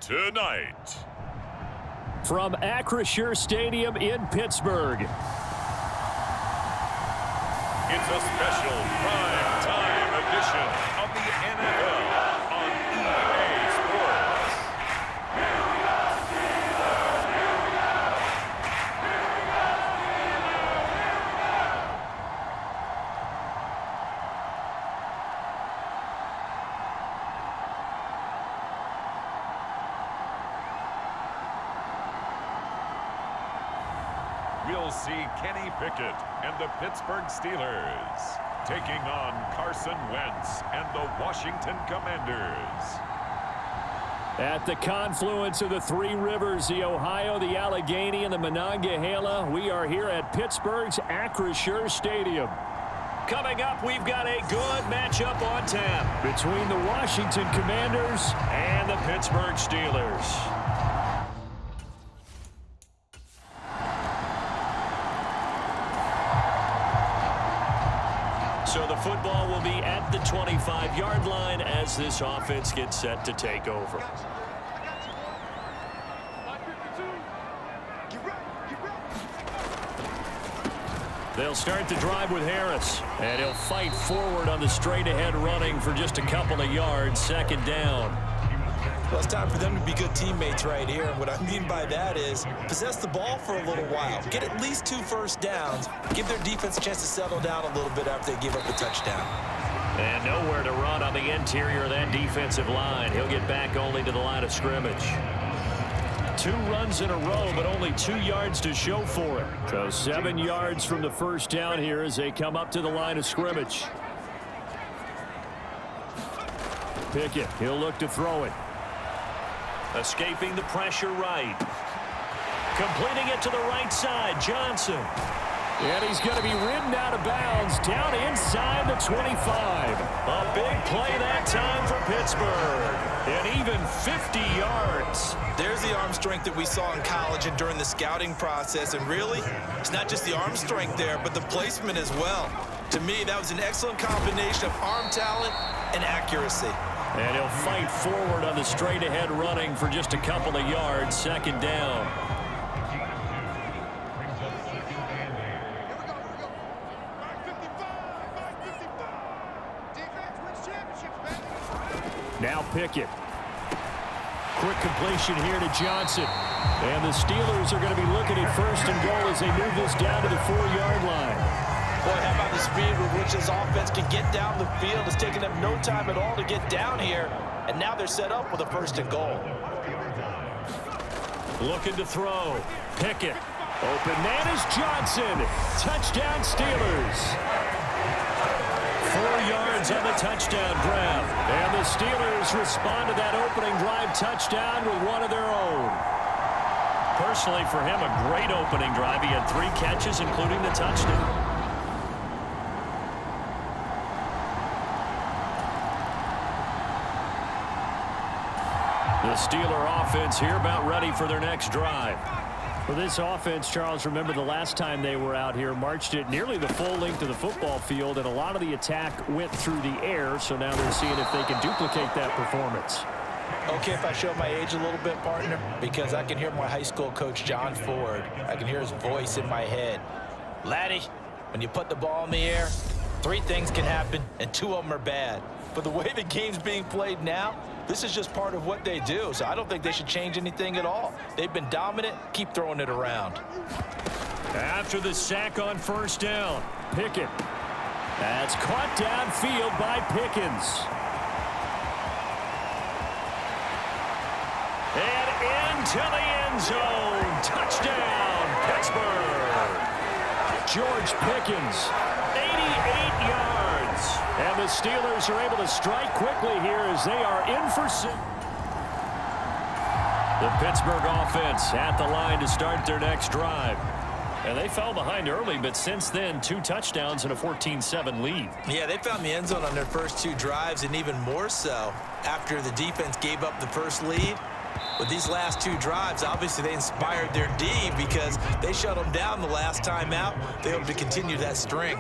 Tonight, from Acrisure Stadium in Pittsburgh, it's a special prime time edition of the NFL on EA Sports. We'll see Kenny Pickett and the Pittsburgh Steelers taking on Carson Wentz and the Washington Commanders. At the confluence of the three rivers, the Ohio, the Allegheny, and the Monongahela, we are here at Pittsburgh's Acrisure Stadium. Coming up, we've got a good matchup on tap between the Washington Commanders and the Pittsburgh Steelers. So the football will be at the 25-yard line as this offense gets set to take over. They'll start the drive with Harris, and he'll fight forward on the straight-ahead running for just a couple of yards, second down. Well, it's time for them to be good teammates right here. And what I mean by that is possess the ball for a little while. Get at least 2 first downs. Give their defense a chance to settle down a little bit after they give up a touchdown. And nowhere to run on the interior of that defensive line. He'll get back only to the line of scrimmage. 2 runs in a row, but only 2 yards to show for it. So 7 yards from the first down here as they come up to the line of scrimmage. Pickett, he'll look to throw it. Escaping the pressure right. Completing it to the right side, Johnson. And he's going to be ridden out of bounds down inside the 25. A big play that time for Pittsburgh. And even 50 yards. There's the arm strength that we saw in college and during the scouting process. And really, it's not just the arm strength there, but the placement as well. To me, that was an excellent combination of arm talent and accuracy. And he'll fight forward on the straight-ahead running for just a couple of yards, second down. Now Pickett. Quick completion here to Johnson. And the Steelers are going to be looking at first and goal as they move this down to the 4-yard line. Boy, how about the speed with which this offense can get down the field? It's taken them no time at all to get down here. And now they're set up with a first and goal. Looking to throw. Pickett. Open man is Johnson. Touchdown Steelers. 4 yards on the touchdown grab. And the Steelers respond to that opening drive touchdown with one of their own. Personally, for him, a great opening drive. He had 3 catches, including the touchdown. The Steeler offense here about ready for their next drive. For this offense, Charles, remember the last time they were out here, marched it nearly the full length of the football field, and a lot of the attack went through the air, so now they're seeing if they can duplicate that performance. Okay, if I show my age a little bit, partner, because I can hear my high school coach, John Ford. I can hear his voice in my head. Laddie, when you put the ball in the air, 3 things can happen, and 2 of them are bad. But the way the game's being played now, this is just part of what they do, so I don't think they should change anything at all. They've been dominant. Keep throwing it around. After the sack on first down, Pickett. That's caught downfield by Pickens. And into the end zone. Touchdown, Pittsburgh. George Pickens, 88 yards. And the Steelers are able to strike quickly here as they are in for six. The Pittsburgh offense at the line to start their next drive. And they fell behind early, but since then, 2 touchdowns and a 14-7 lead. Yeah, they found the end zone on their first 2 drives, and even more so after the defense gave up the first lead. With these last 2 drives, obviously they inspired their D because they shut them down the last time out. They hope to continue that string.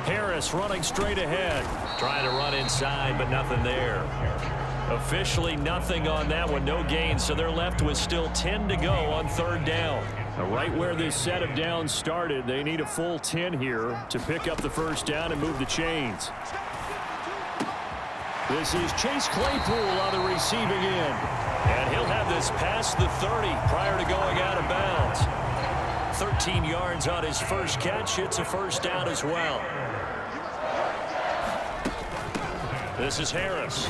Harris running straight ahead. Trying to run inside, but nothing there. Officially nothing on that one, no gain, so they're left with still 10 to go on 3rd down. Now, right where this set of downs started, they need a full 10 here to pick up the first down and move the chains. This is Chase Claypool on the receiving end. And he'll have this past the 30 prior to going out of bounds. 13 yards on his first catch. It's a first down as well. This is Harris.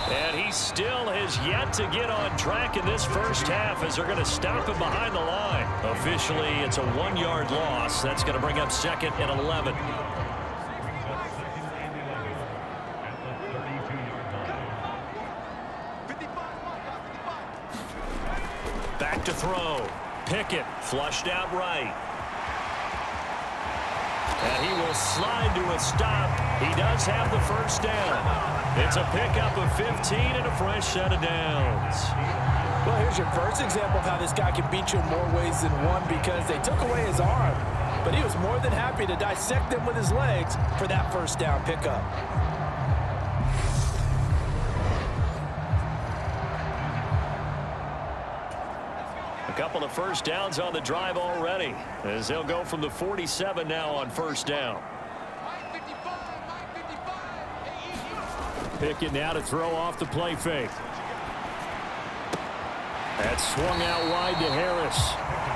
And he still has yet to get on track in this first half as they're going to stop him behind the line. Officially, it's a 1-yard loss. That's going to bring up 2nd and 11. Back to throw. Pickett flushed out right. And he will slide to a stop. He does have the first down. It's a pickup of 15 and a fresh set of downs. Well, here's your first example of how this guy can beat you in more ways than one because they took away his arm. But he was more than happy to dissect them with his legs for that first down pickup. A couple of first downs on the drive already as they'll go from the 47 now on first down. Pickett now to throw off the play fake. That swung out wide to Harris.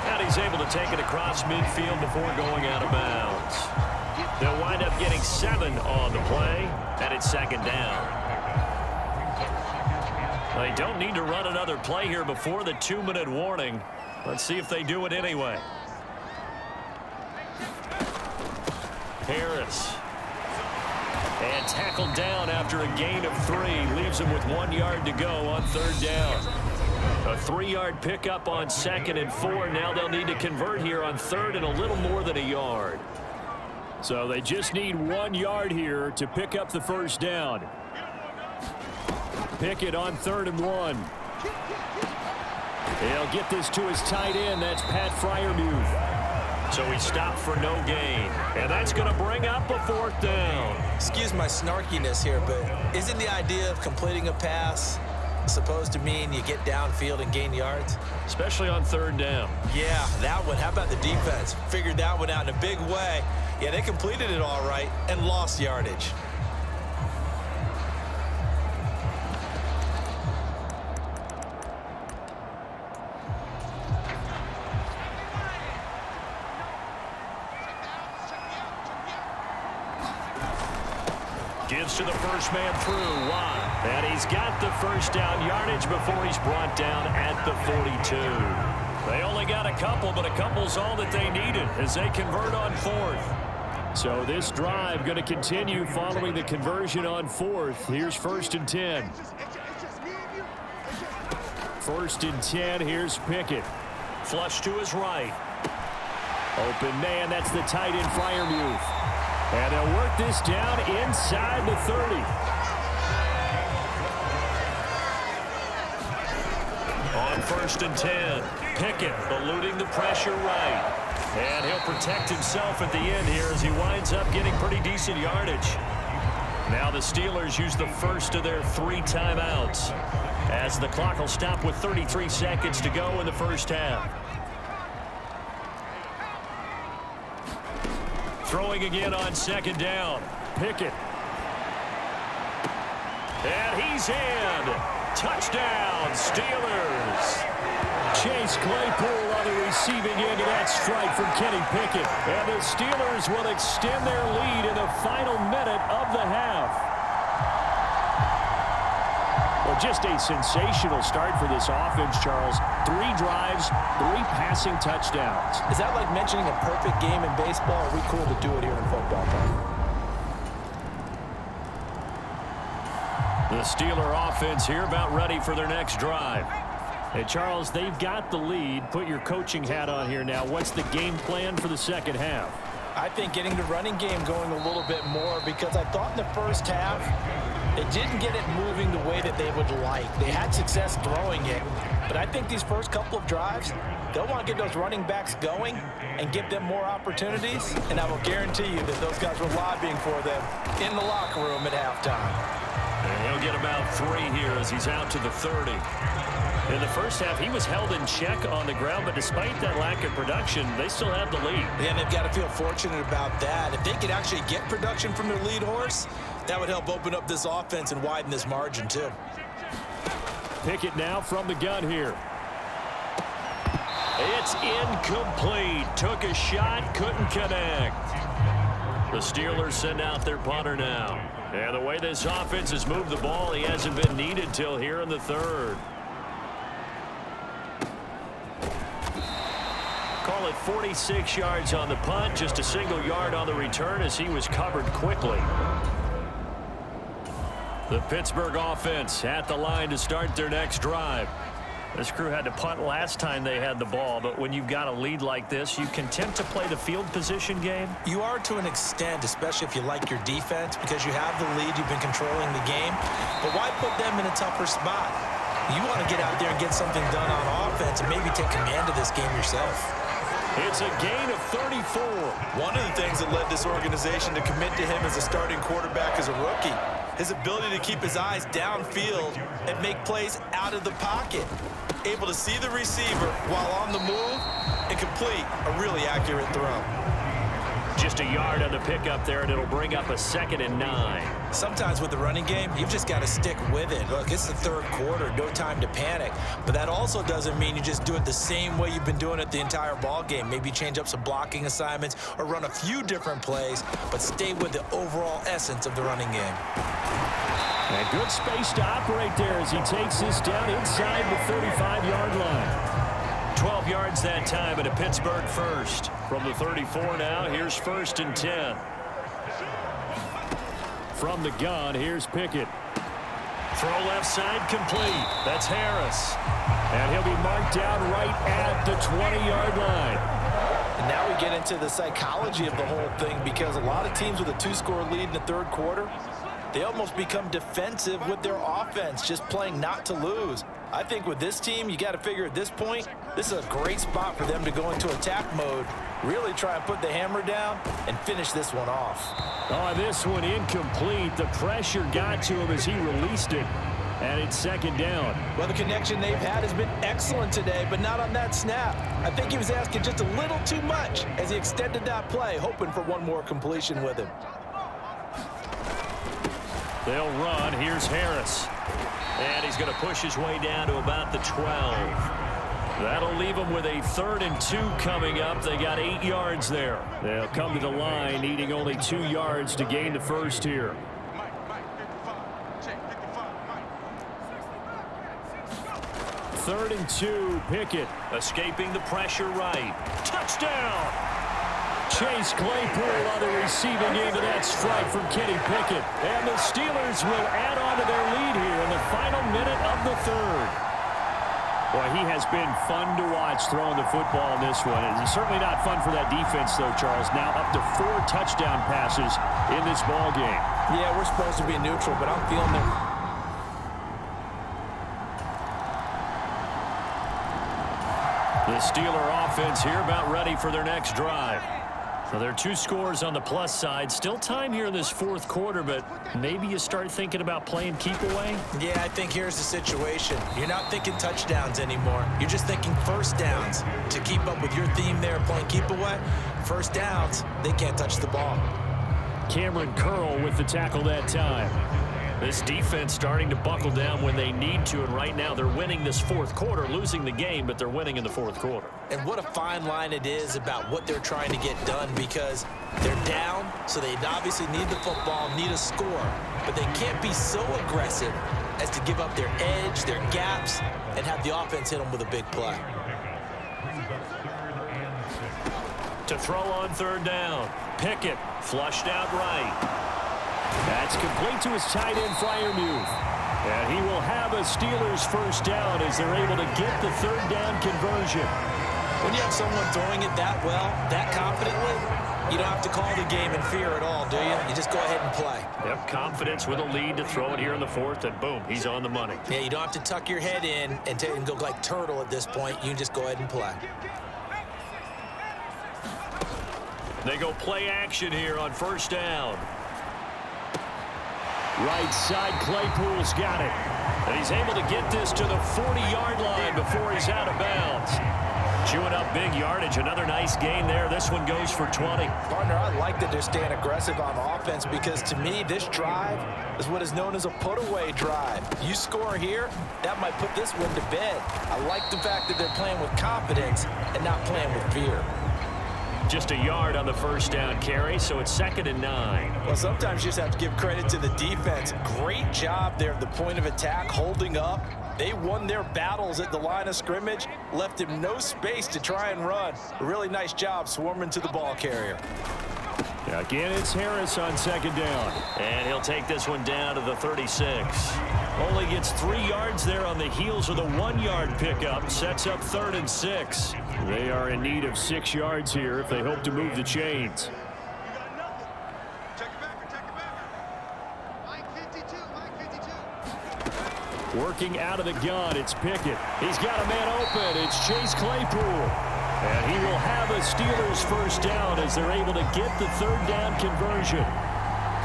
And he's able to take it across midfield before going out of bounds. They'll wind up getting 7 on the play, and it's 2nd down. They don't need to run another play here before the 2-minute warning. Let's see if they do it anyway. Harris. And tackled down after a gain of 3. Leaves him with 1 yard to go on 3rd down. A 3-yard pickup on 2nd and 4. Now they'll need to convert here on 3rd and a little more than a yard. So they just need 1 yard here to pick up the first down. Pickett on 3rd and 1. He'll get this to his tight end. That's Pat Freiermuth. So he stopped for no gain. And that's going to bring up a 4th down. Excuse my snarkiness here, but isn't the idea of completing a pass supposed to mean you get downfield and gain yards? Especially on 3rd down. Yeah, that one. How about the defense? Figured that one out in a big way. Yeah, they completed it all right and lost yardage. Gives to the first man through. Watt. And he's got the first down yardage before he's brought down at the 42. They only got a couple, but a couple's all that they needed as they convert on 4th. So this drive going to continue following the conversion on 4th. Here's 1st and 10. 1st and 10. Here's Pickett. Flush to his right. Open man. That's the tight end Freiermuth. And they'll work this down inside the 30. On 1st and 10, Pickett eluding the pressure right. And he'll protect himself at the end here as he winds up getting pretty decent yardage. Now the Steelers use the first of their 3 timeouts as the clock will stop with 33 seconds to go in the first half. Throwing again on 2nd down. Pickett. And he's in. Touchdown, Steelers. Chase Claypool on the receiving end of that strike from Kenny Pickett. And the Steelers will extend their lead in the final minute of the half. Well, just a sensational start for this offense, Charles. 3 drives, 3 passing touchdowns. Is that like mentioning a perfect game in baseball? Are we cool to do it here in football, Tom? The Steeler offense here about ready for their next drive. Hey, Charles, they've got the lead. Put your coaching hat on here now. What's the game plan for the second half? I think getting the running game going a little bit more, because I thought in the first half they didn't get it moving the way that they would like. They had success throwing it, but I think these first couple of drives, they'll want to get those running backs going and give them more opportunities, and I will guarantee you that those guys were lobbying for them in the locker room at halftime. And he'll get about 3 here as he's out to the 30. In the first half, he was held in check on the ground, but despite that lack of production, they still have the lead. Yeah, and they've got to feel fortunate about that. If they could actually get production from their lead horse, that would help open up this offense and widen this margin, too. Pickett now from the gun here. It's incomplete. Took a shot, couldn't connect. The Steelers send out their punter now. And the way this offense has moved the ball, he hasn't been needed till here in the 3rd. Call it 46 yards on the punt, just a single yard on the return as he was covered quickly. The Pittsburgh offense at the line to start their next drive. This crew had to punt last time they had the ball, but when you've got a lead like this, you can tend to play the field position game. You are to an extent, especially if you like your defense, because you have the lead, you've been controlling the game. But why put them in a tougher spot? You want to get out there and get something done on offense and maybe take command of this game yourself. It's a gain of 34. One of the things that led this organization to commit to him as a starting quarterback as a rookie, his ability to keep his eyes downfield and make plays out of the pocket. Able to see the receiver while on the move and complete a really accurate throw. Just a yard on the pickup there, and it'll bring up a 2nd and 9. Sometimes with the running game, you've just got to stick with it. Look, it's the 3rd quarter, no time to panic. But that also doesn't mean you just do it the same way you've been doing it the entire ball game. Maybe change up some blocking assignments or run a few different plays, but stay with the overall essence of the running game. And good space to operate there as he takes this down inside the 35-yard line. 12 yards that time and a Pittsburgh first. From the 34 now, here's 1st and 10. From the gun, here's Pickett. Throw left side complete. That's Harris. And he'll be marked down right at the 20-yard line. And now we get into the psychology of the whole thing, because a lot of teams with a 2-score lead in the 3rd quarter, they almost become defensive with their offense, just playing not to lose. I think with this team, you got to figure at this point, this is a great spot for them to go into attack mode, really try and put the hammer down and finish this one off. Oh, this one incomplete. The pressure got to him as he released it, and it's 2nd down. Well, the connection they've had has been excellent today, but not on that snap. I think he was asking just a little too much as he extended that play, hoping for one more completion with him. They'll run. Here's Harris. And he's going to push his way down to about the 12. That'll leave them with a 3rd and 2 coming up. They got 8 yards there. They'll come to the line, needing only 2 yards to gain the first here. Third and 2, Pickett escaping the pressure right. Touchdown! Chase Claypool on the receiving end of that strike from Kenny Pickett. And the Steelers will add on to their lead here in the final minute of the 3rd. Boy, he has been fun to watch throwing the football in this one. It's certainly not fun for that defense, though, Charles. Now up to 4 touchdown passes in this ball game. Yeah, we're supposed to be neutral, but I'm feeling it. The Steeler offense here about ready for their next drive. So there are 2 scores on the plus side. Still time here in this 4th quarter, but maybe you start thinking about playing keep away? Yeah, I think here's the situation. You're not thinking touchdowns anymore. You're just thinking first downs. To keep up with your theme there, playing keep away, first downs, they can't touch the ball. Cameron Curl with the tackle that time. This defense starting to buckle down when they need to, and right now they're winning this 4th quarter, losing the game, but they're winning in the 4th quarter. And what a fine line it is about what they're trying to get done, because they're down, so they obviously need the football, need a score, but they can't be so aggressive as to give up their edge, their gaps, and have the offense hit them with a big play. To throw on third down. Pickett flushed out right. That's complete to his tight end, Freiermuth. And he will have a Steelers first down as they're able to get the third down conversion. When you have someone throwing it that well, that confidently, you don't have to call the game in fear at all, do you? You just go ahead and play. Yep, confidence with a lead to throw it here in the fourth, and boom, he's on the money. Yeah, you don't have to tuck your head in and go like turtle at this point. You can just go ahead and play. They go play action here on first down. Right side, Claypool's got it. And he's able to get this to the 40-yard line before he's out of bounds. Chewing up big yardage. Another nice gain there. This one goes for 20. Partner, I like that they're staying aggressive on offense because, to me, this drive is what is known as a put-away drive. You score here, that might put this one to bed. I like the fact that they're playing with confidence and not playing with fear. Just a yard on the first down carry, so it's 2nd and 9. Well, sometimes you just have to give credit to the defense. Great job there at the point of attack, holding up. They won their battles at the line of scrimmage, left him no space to try and run. A really nice job swarming to the ball carrier. Again, it's Harris on second down. And he'll take this one down to the 36. Only gets 3 yards there on the heels of the 1-yard pickup. Sets up 3rd and 6. They are in need of 6 yards here if they hope to move the chains. Working out of the gun, it's Pickett. He's got a man open. It's Chase Claypool. And he will have a Steelers first down as they're able to get the third down conversion.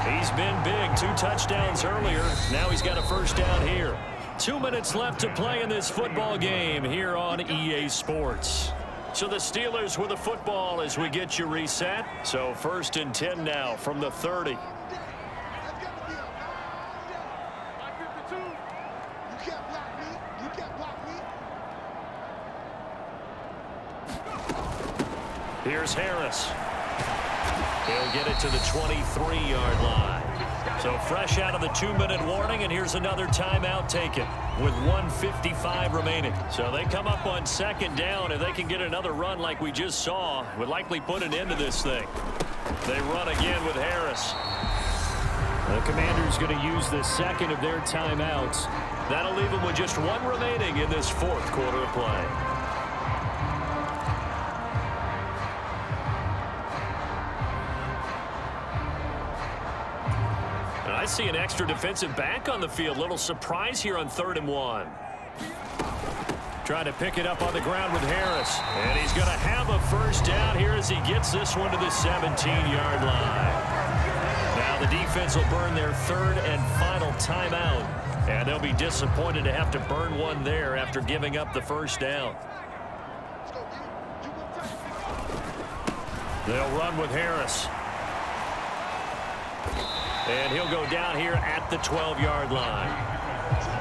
He's been big. 2 touchdowns earlier. Now he's got a first down here. 2 minutes left to play in this football game here on EA Sports. So the Steelers with the football as we get you reset. So 1st and 10 now from the 30. Here's Harris. He'll get it to the 23-yard line. So fresh out of the 2-minute warning, and here's another timeout taken with 1:55 remaining. So they come up on 2nd down. If they can get another run like we just saw, would likely put an end to this thing. They run again with Harris. The Commanders going to use the 2nd of their timeouts. That'll leave them with just 1 remaining in this 4th quarter of play. I see an extra defensive back on the field. Little surprise here on 3rd and 1. Trying to pick it up on the ground with Harris. And he's going to have a first down here as he gets this one to the 17-yard line. Now the defense will burn their 3rd and final timeout. And they'll be disappointed to have to burn one there after giving up the first down. They'll run with Harris. And he'll go down here at the 12-yard line.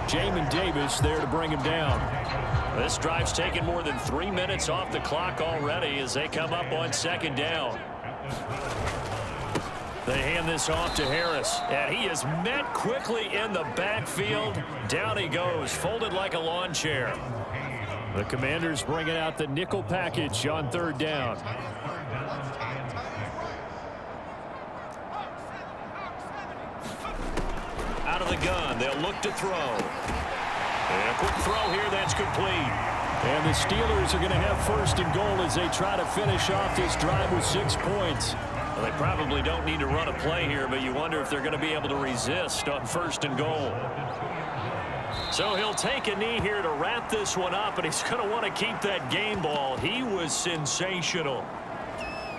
Jamin Davis there to bring him down. This drive's taken more than 3 minutes off the clock already as they come up on 2nd down. They hand this off to Harris, and he is met quickly in the backfield. Down he goes, folded like a lawn chair. The Commanders bringing out the nickel package on 3rd down. Out of the gun, they'll look to throw. And a quick throw here, that's complete. And the Steelers are going to have 1st and goal as they try to finish off this drive with 6 points. Well, they probably don't need to run a play here, but you wonder if they're going to be able to resist on 1st and goal. So he'll take a knee here to wrap this one up, and he's going to want to keep that game ball. He was sensational.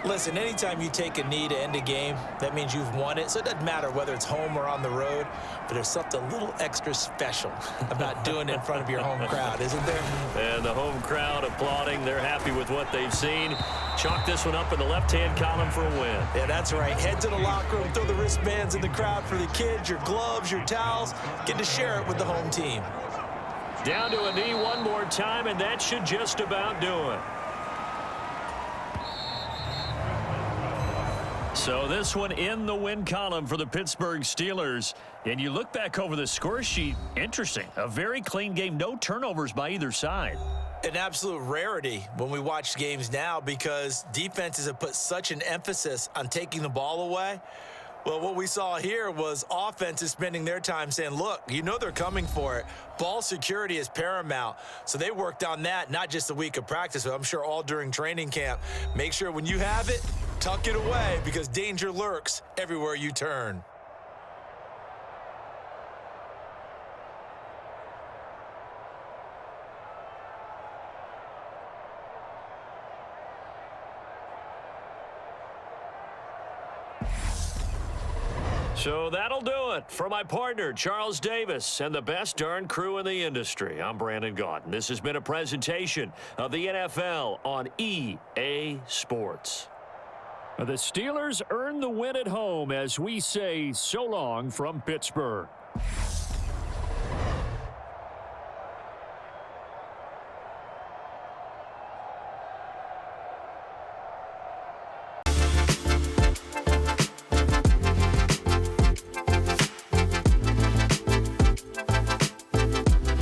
Listen, anytime you take a knee to end a game, that means you've won it. So it doesn't matter whether it's home or on the road, but there's something a little extra special about doing it in front of your home crowd, isn't there? And the home crowd applauding. They're happy with what they've seen. Chalk this one up in the left-hand column for a win. Yeah, that's right. Head to the locker room, throw the wristbands in the crowd for the kids, your gloves, your towels. Get to share it with the home team. Down to a knee one more time, and that should just about do it. So this one in the win column for the Pittsburgh Steelers. And you look back over the score sheet, interesting. A very clean game, no turnovers by either side. An absolute rarity when we watch games now because defenses have put such an emphasis on taking the ball away. Well, what we saw here was offenses spending their time saying, look, you know they're coming for it. Ball security is paramount. So they worked on that, not just a week of practice, but I'm sure all during training camp. Make sure when you have it, tuck it away because danger lurks everywhere you turn. So that'll do it for my partner, Charles Davis, and the best darn crew in the industry. I'm Brandon Gaudin. This has been a presentation of the NFL on EA Sports. The Steelers earn the win at home as we say so long from Pittsburgh.